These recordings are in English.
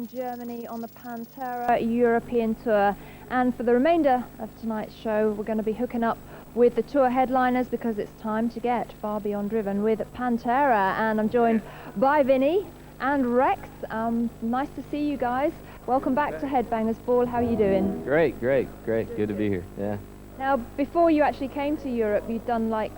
in Germany on the Pantera European Tour, and for the remainder of tonight's show we're going to be hooking up with the tour headliners because it's time to get far beyond driven with Pantera, and I'm joined by Vinnie and Rex. Nice to see you guys. Welcome back to Headbangers Ball. How are you doing? Great. Good to be here. Yeah. Now, before you actually came to Europe, you'd done like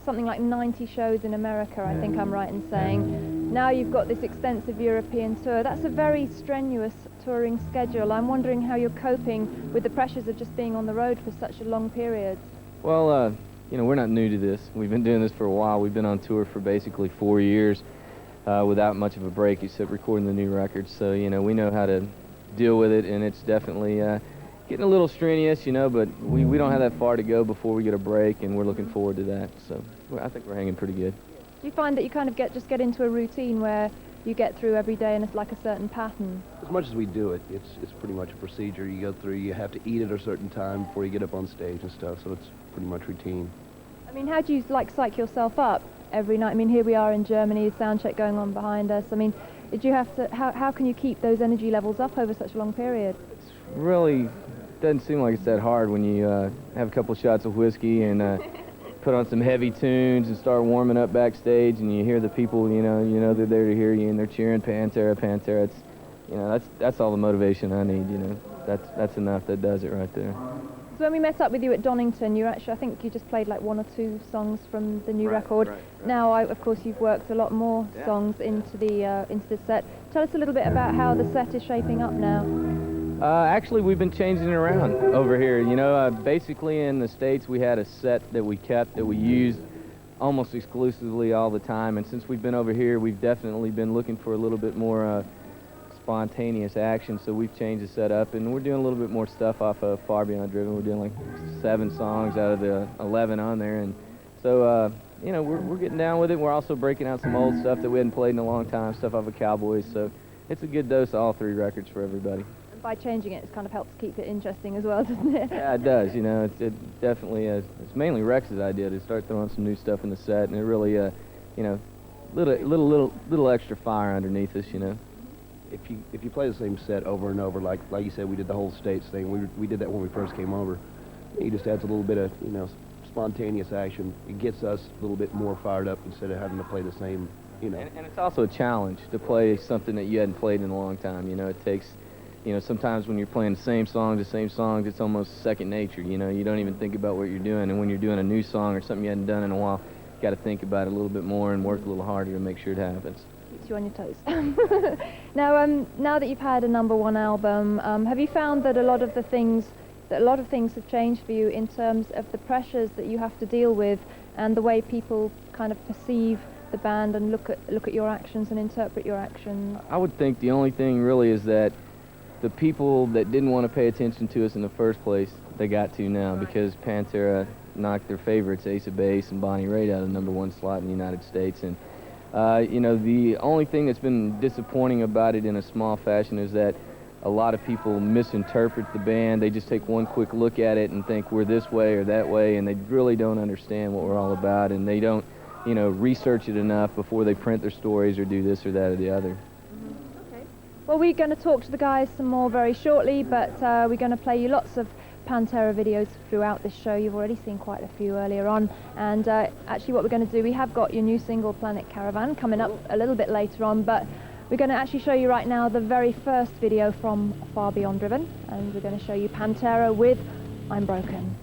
something like 90 shows in America, I think I'm right in saying. Now you've got this extensive European tour. That's a very strenuous touring schedule. I'm wondering how you're coping with the pressures of just being on the road for such a long period. Well, you know, we're not new to this. We've been doing this for a while. We've been on tour for basically 4 years without much of a break except recording the new records. So, you know, we know how to deal with it, and it's definitely getting a little strenuous, you know, but we don't have that far to go before we get a break, and we're looking forward to that. So I think we're hanging pretty good. Do you find that you kind of just get into a routine where you get through every day and it's like a certain pattern? As much as we do it, it's pretty much a procedure you go through. You have to eat at a certain time before you get up on stage and stuff, so it's pretty much routine. I mean, how do you like psych yourself up every night? I mean, here we are in Germany, sound check going on behind us. I mean, did you have to, how can you keep those energy levels up over such a long period? It's really doesn't seem like it's that hard when you have a couple shots of whiskey and put on some heavy tunes and start warming up backstage, and you hear the people, you know they're there to hear you, and they're cheering Pantera, Pantera. It's, you know, that's all the motivation I need. You know, that's enough. That does it right there. So when we met up with you at Donington, you actually, I think you just played like 1 or 2 songs from the new record. Right. Now, of course, you've worked a lot more songs into the set. Tell us a little bit about how the set is shaping up now. Actually, we've been changing it around over here. You know, basically in the States we had a set that we kept, that we used almost exclusively all the time, and since we've been over here, we've definitely been looking for a little bit more spontaneous action, so we've changed the setup, and we're doing a little bit more stuff off of Far Beyond Driven. We're doing like 7 songs out of the 11 on there, and so, you know, we're getting down with it. We're also breaking out some old stuff that we hadn't played in a long time, stuff off of Cowboys, so it's a good dose of all 3 records for everybody. By changing it, it kind of helps keep it interesting as well, doesn't it? Yeah, it does. You know, it definitely is. It's mainly Rex's idea to start throwing some new stuff in the set, and it really, you know, little extra fire underneath us, you know. If you play the same set over and over, like you said, we did the whole States thing. We did that when we first came over. He just adds a little bit of, you know, spontaneous action. It gets us a little bit more fired up instead of having to play the same, you know. And it's also a challenge to play something that you hadn't played in a long time. You know, it takes. You know, sometimes when you're playing the same songs, it's almost second nature. You know, you don't even think about what you're doing. And when you're doing a new song or something you hadn't done in a while, you got to think about it a little bit more and work a little harder to make sure it happens. Keeps you on your toes. Now that you've had a #1 album, have you found that a lot of things have changed for you in terms of the pressures that you have to deal with and the way people kind of perceive the band and look at your actions and interpret your actions? I would think the only thing really is that the people that didn't want to pay attention to us in the first place, they got to now, because Pantera knocked their favorites, Ace of Base and Bonnie Raitt, out of the #1 slot in the United States. And, you know, the only thing that's been disappointing about it in a small fashion is that a lot of people misinterpret the band. They just take one quick look at it and think we're this way or that way, and they really don't understand what we're all about, and they don't, you know, research it enough before they print their stories or do this or that or the other. Well, we're going to talk to the guys some more very shortly, but we're going to play you lots of Pantera videos throughout this show. You've already seen quite a few earlier on, and actually what we're going to do, we have got your new single Planet Caravan coming up a little bit later on, but we're going to actually show you right now the very first video from Far Beyond Driven, and we're going to show you Pantera with I'm Broken.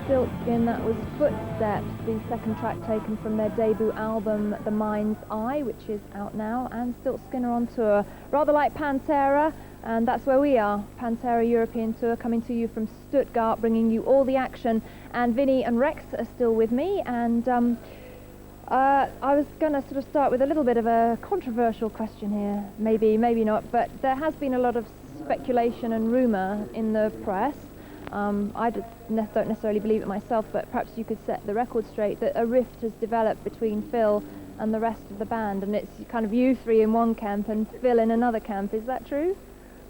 Stiltskin, that was Footsteps, the second track taken from their debut album The Mind's Eye, which is out now, and Stiltskin are on tour, rather like Pantera, and that's where we are. Pantera European Tour coming to you from Stuttgart, bringing you all the action, and Vinnie and Rex are still with me, and I was going to sort of start with a little bit of a controversial question here, maybe not, but there has been a lot of speculation and rumour in the press. I don't necessarily believe it myself, but perhaps you could set the record straight, that a rift has developed between Phil and the rest of the band, and it's kind of you 3 in one camp and Phil in another camp. Is that true?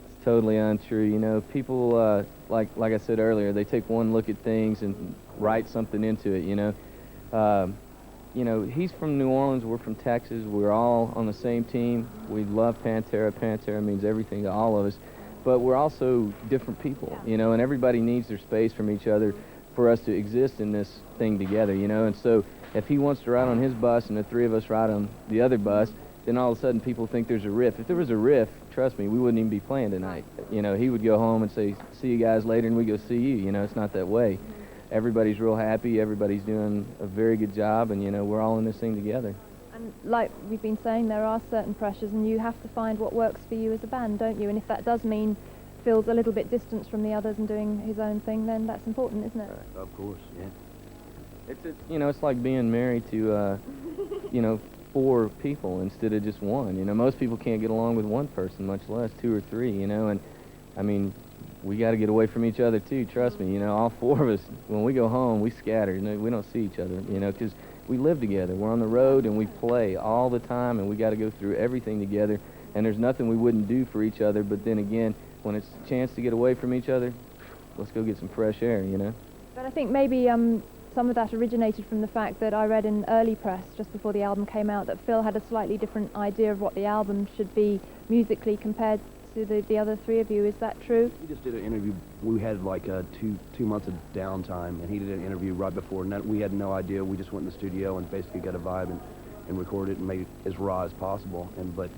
It's totally untrue. You know, people, like I said earlier, they take one look at things and write something into it, you know. you know, he's from New Orleans, we're from Texas, we're all on the same team. We love Pantera. Pantera means everything to all of us. But we're also different people, you know, and everybody needs their space from each other for us to exist in this thing together, you know. And so if he wants to ride on his bus and the three of us ride on the other bus, then all of a sudden people think there's a riff. If there was a riff, trust me, we wouldn't even be playing tonight. You know, he would go home and say, see you guys later, and we go see you. You know, it's not that way. Everybody's real happy. Everybody's doing a very good job, and, you know, we're all in this thing together. And like we've been saying, there are certain pressures, and you have to find what works for you as a band, don't you? And if that does mean Phil's a little bit distanced from the others and doing his own thing, then that's important, isn't it? Right. Of course, yeah. You know, it's like being married to, you know, 4 people instead of just one. You know, most people can't get along with one person, much less 2 or 3, you know. And, I mean, we got to get away from each other, too, trust me. You know, all 4 of us, when we go home, we scatter. You know, we don't see each other, you know, because we live together. We're on the road, and we play all the time, and we got to go through everything together. And there's nothing we wouldn't do for each other. But then again, when it's a chance to get away from each other, let's go get some fresh air, you know. But I think maybe some of that originated from the fact that I read in early press, just before the album came out, that Phil had a slightly different idea of what the album should be musically compared to the other 3 of you. Is that true? We just did an interview. We had like 2 months of downtime, and he did an interview right before. And we had no idea. We just went in the studio and basically got a vibe and recorded it and made it as raw as possible. But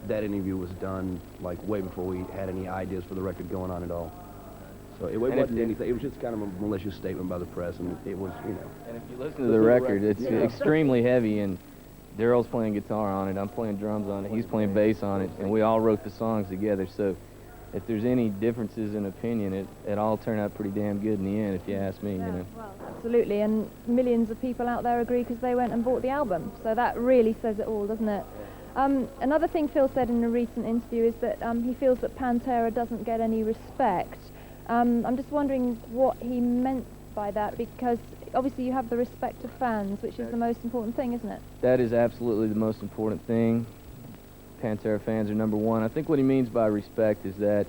that interview was done like way before we had any ideas for the record going on at all. So it wasn't anything. It was just kind of a malicious statement by the press, and it was, you know. And if you listen to the record, it's extremely heavy, and Daryl's playing guitar on it, I'm playing drums on it, he's playing bass on it, and we all wrote the songs together. So if there's any differences in opinion, it all turned out pretty damn good in the end, if you ask me, Yeah, you know. well, absolutely, and millions of people out there agree because they went and bought the album. So that really says it all, doesn't it? Another thing Phil said in a recent interview is that he feels that Pantera doesn't get any respect. I'm just wondering what he meant by that, because obviously you have the respect of fans, which is the most important thing, isn't it? That is absolutely the most important thing. Pantera fans are number 1. I think what he means by respect is that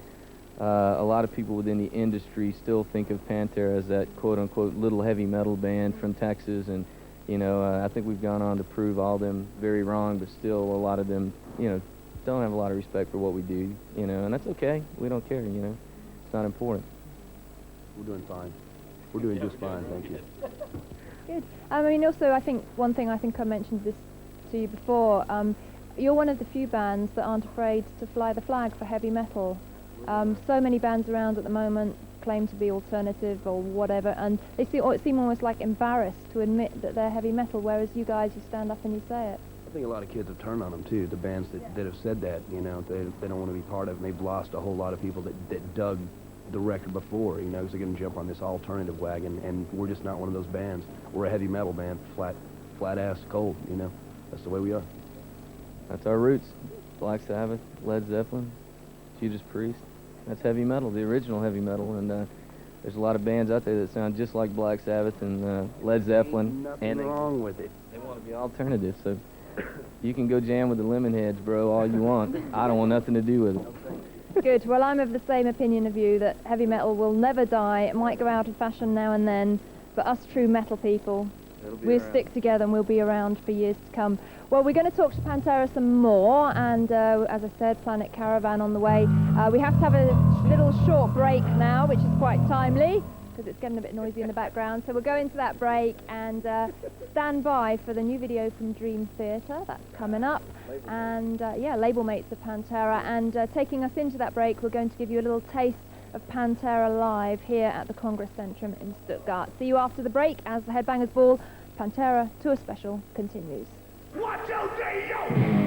a lot of people within the industry still think of Pantera as that quote-unquote little heavy metal band from Texas, and, you know, I think we've gone on to prove all of them very wrong, but still a lot of them, you know, don't have a lot of respect for what we do, you know, and that's okay. We don't care, you know. It's not important. We're doing fine. We're doing just fine, thank you. Good. I mean, also, I think one thing, I think I mentioned this to you before, you're one of the few bands that aren't afraid to fly the flag for heavy metal. So many bands around at the moment claim to be alternative or whatever, and they seem almost like embarrassed to admit that they're heavy metal, whereas you guys, you stand up and you say it. I think a lot of kids have turned on them, too, the bands that have said that, you know, they don't want to be part of it, and they've lost a whole lot of people that dug the record before, you know, because they're going to jump on this alternative wagon, and we're just not one of those bands. We're a heavy metal band, flat ass cold, you know. That's the way we are. That's our roots. Black Sabbath, Led Zeppelin, Judas Priest. That's heavy metal, the original heavy metal, and there's a lot of bands out there that sound just like Black Sabbath and Led Zeppelin. Nothing wrong with it. They want to be alternative, so you can go jam with the Lemonheads, bro, all you want. I don't want nothing to do with it. Good. Well, I'm of the same opinion of you, that heavy metal will never die. It might go out of fashion now and then, but us true metal people, we'll stick together and we'll be around for years to come. Well, we're going to talk to Pantera some more, and as I said, Planet Caravan on the way. We have to have a little short break now, which is quite timely, because it's getting a bit noisy in the background. So we'll go into that break and stand by for the new video from Dream Theater. That's coming up. And yeah, label mates of Pantera. And taking us into that break, we're going to give you a little taste of Pantera live here at the Kongresscentrum in Stuttgart. See you after the break as the Headbangers Ball Pantera Tour Special continues. Watch out, yo!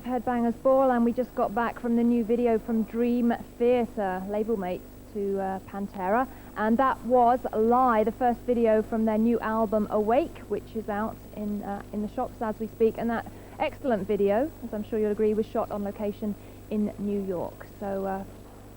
of Headbangers Ball, and we just got back from the new video from Dream Theatre, label mates to Pantera, and that was Lie, the first video from their new album Awake, which is out in the shops as we speak. And that excellent video, as I'm sure you'll agree, was shot on location in New York. So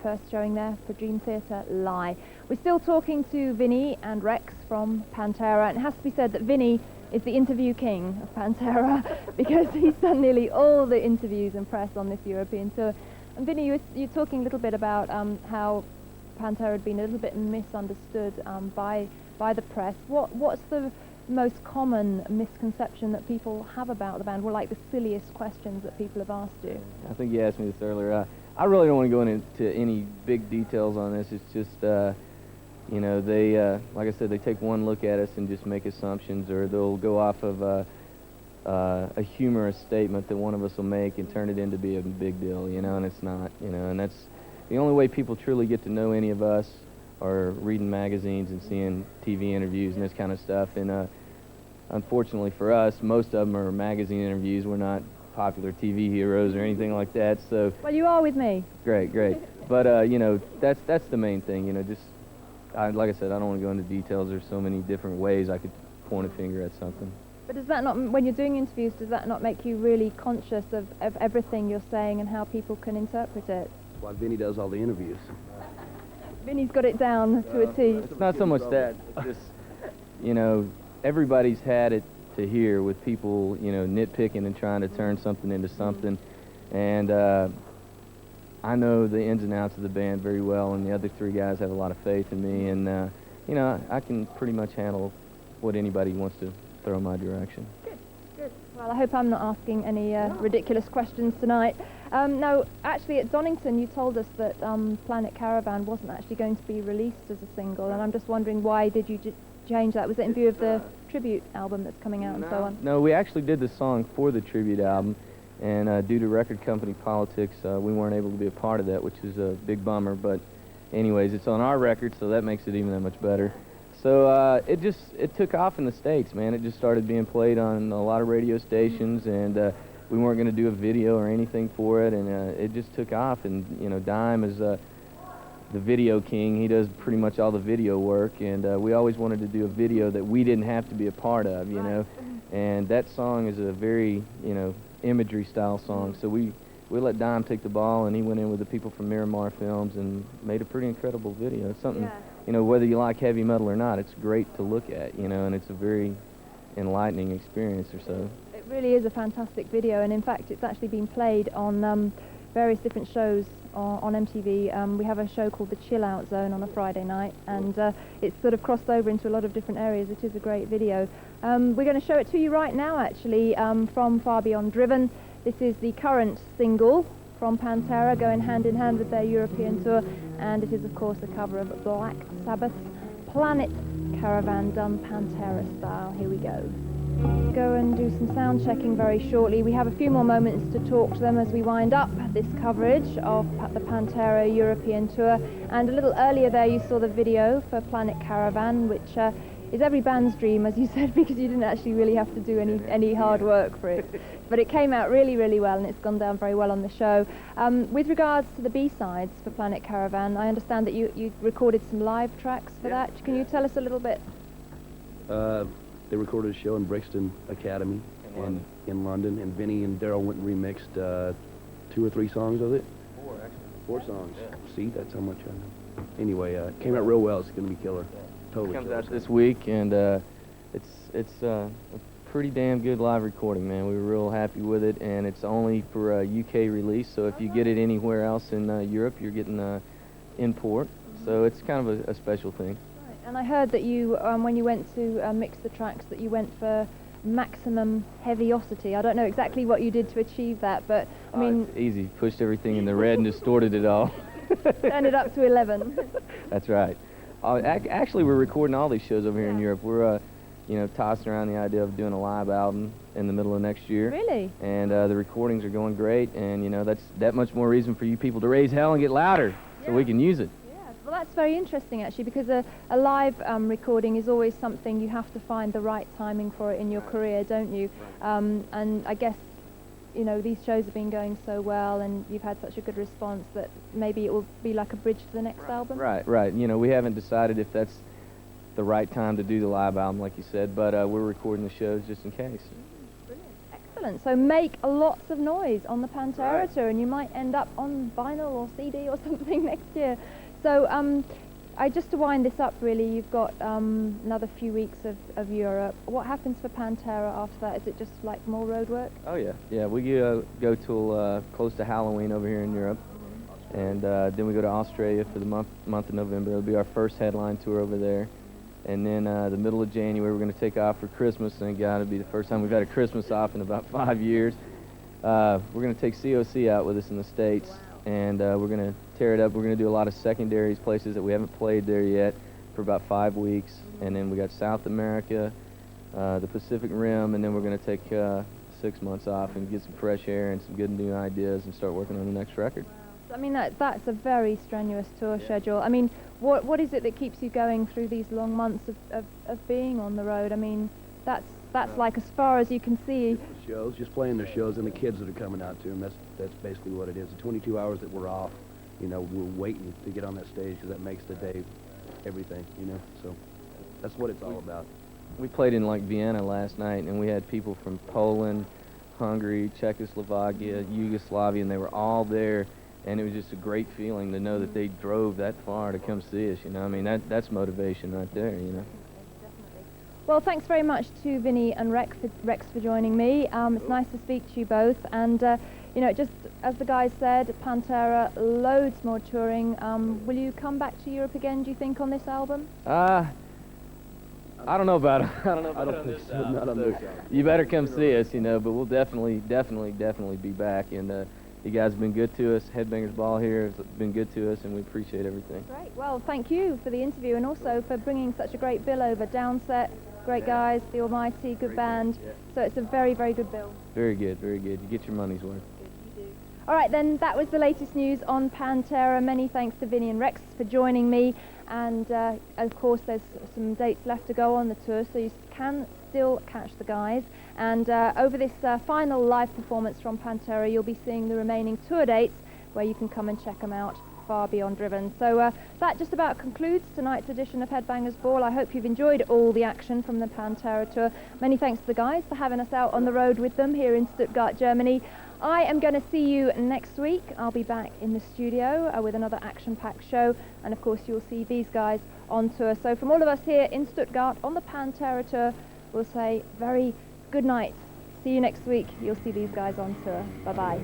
first showing there for Dream Theatre, Lie. We're still talking to Vinnie and Rex from Pantera, and it has to be said that Vinnie is the interview king of Pantera because he's done nearly all the interviews and press on this European tour. And Vinnie, you're talking a little bit about how Pantera had been a little bit misunderstood by the press. What's the most common misconception that people have about the band? What are like the silliest questions that people have asked you? I think you asked me this earlier. I really don't want to go into any big details on this. It's just, you know, they, like I said, they take one look at us and just make assumptions, or they'll go off of a humorous statement that one of us will make and turn it into be a big deal, you know, and it's not, you know, and that's the only way people truly get to know any of us, are reading magazines and seeing TV interviews and this kind of stuff. And unfortunately for us, most of them are magazine interviews. We're not popular TV heroes or anything like that. So well, you are with me. Great. But you know, that's the main thing. You know, just like I said, I don't want to go into details. There's so many different ways I could point a finger at something. But does that not, when you're doing interviews, does that not make you really conscious of everything you're saying and how people can interpret it? That's why Vinnie does all the interviews. Vinnie's got it down to a T. It's not so much that. It's just, you know, everybody's had it to hear with people, you know, nitpicking and trying to turn something into something. And I know the ins and outs of the band very well, and the other three guys have a lot of faith in me. And, you know, I can pretty much handle what anybody wants to throw my direction. Good. Well, I hope I'm not asking any ridiculous questions tonight. No, actually at Donington you told us that Planet Caravan wasn't actually going to be released as a single, and I'm just wondering why did you change that? Was it in view of the tribute album that's coming out and so on? No, we actually did the song for the tribute album, and due to record company politics, we weren't able to be a part of that, which is a big bummer. But anyways, it's on our record, so that makes it even that much better. So it took off in the States, man. It just started being played on a lot of radio stations, and we weren't going to do a video or anything for it, and it just took off. And you know, Dime is the video king. He does pretty much all the video work, and we always wanted to do a video that we didn't have to be a part of, you know. And that song is a very, you know, imagery style song. So we let Dime take the ball, and he went in with the people from Miramar Films and made a pretty incredible video. It's something, you know, whether you like heavy metal or not, it's great to look at, you know, and it's a very enlightening experience or so. It really is a fantastic video, and in fact it's actually been played on various different shows on MTV. We have a show called The Chill Out Zone on a Friday night, and it's sort of crossed over into a lot of different areas. It is a great video. We're going to show it to you right now, actually, from Far Beyond Driven. This is the current single from Pantera, going hand in hand with their European tour, and it is of course a cover of Black Sabbath's Planet Caravan, done Pantera style. Here we go. Go and do some sound checking very shortly. We have a few more moments to talk to them as we wind up this coverage of the Pantera European tour. And a little earlier there you saw the video for Planet Caravan, which is every band's dream, as you said, because you didn't actually really have to do any hard work for it. But it came out really, really well, and it's gone down very well on the show. With regards to the B-sides for Planet Caravan, I understand that you recorded some live tracks for that. Can you tell us a little bit? They recorded a show in Brixton Academy in London, and Vinnie and Daryl went and remixed 2 or 3 songs of it. 4, actually. 4 songs. Yeah. See, that's how much I know. Anyway, it came out real well. It's going to be killer. Totally. It comes out this week, and it's a pretty damn good live recording, man. We were real happy with it, and it's only for a UK release, so if you get it anywhere else in Europe, you're getting import. So it's kind of a special thing. And I heard that you, when you went to mix the tracks, that you went for maximum heaviosity. I don't know exactly what you did to achieve that, but I mean... It's easy. Pushed everything in the red and distorted it all. Turned it up to 11. That's right. Actually, we're recording all these shows over here in Europe. We're, you know, tossing around the idea of doing a live album in the middle of next year. Really? And the recordings are going great, and, you know, that's that much more reason for you people to raise hell and get louder so we can use it. Well, that's very interesting, actually, because a live recording is always something you have to find the right timing for it in your career, don't you? And I guess you know, these shows have been going so well and you've had such a good response that maybe it will be like a bridge to the next album? Right. You know, we haven't decided if that's the right time to do the live album, like you said, but we're recording the shows just in case. Brilliant. Excellent. So make lots of noise on the Pantera tour, and you might end up on vinyl or CD or something next year. So just to wind this up, really, you've got another few weeks of Europe. What happens for Pantera after that? Is it just like more road work? Oh yeah. We go till close to Halloween over here in Europe, and then we go to Australia for the month of November. It'll be our first headline tour over there. And then the middle of January, we're going to take off for Christmas. Thank God, it'll be the first time we've had a Christmas off in about 5 years. We're going to take COC out with us in the States, and we're going to tear it up. We're going to do a lot of secondaries, places that we haven't played there yet, for about 5 weeks. And then we got South America, the Pacific Rim, and then we're going to take 6 months off and get some fresh air and some good new ideas and start working on the next record. I mean, that's a very strenuous tour schedule. I mean, what is it that keeps you going through these long months of being on the road? I mean, that's like as far as you can see. Shows, just playing the shows, and the kids that are coming out to them. That's basically what it is. The 22 hours that we're off, you know, we're waiting to get on that stage because that makes the day everything, you know. So that's what it's all about. We played in like Vienna last night, and we had people from Poland, Hungary, Czechoslovakia, Yugoslavia, and they were all there. And it was just a great feeling to know that they drove that far to come see us, you know. I mean, that's motivation right there, you know. Well, thanks very much to Vinnie and Rex for joining me. It's nice to speak to you both. And, you know, just as the guys said, Pantera, loads more touring. Will you come back to Europe again, do you think, on this album? I don't know about it. I don't know about I don't think so. Not on this album. You better come see us, you know, but we'll definitely be back. And you guys have been good to us. Headbangers Ball here has been good to us, and we appreciate everything. Great. Well, thank you for the interview and also for bringing such a great bill over. Downset, great guys, the Almighty, good band. Yeah. So it's a very, very good bill. Very good. You get your money's worth. Good, you do. All right, then, that was the latest news on Pantera. Many thanks to Vinnie and Rex for joining me. And, of course, there's some dates left to go on the tour, so you can still catch the guys. And over this final live performance from Pantera, you'll be seeing the remaining tour dates where you can come and check them out far beyond Driven. So that just about concludes tonight's edition of Headbangers Ball. I hope you've enjoyed all the action from the Pantera tour. Many thanks to the guys for having us out on the road with them here in Stuttgart, Germany. I am going to see you next week. I'll be back in the studio with another action-packed show, and of course you'll see these guys on tour. So from all of us here in Stuttgart on the Pantera tour, we'll say very good night. See you next week. You'll see these guys on tour. Bye-bye.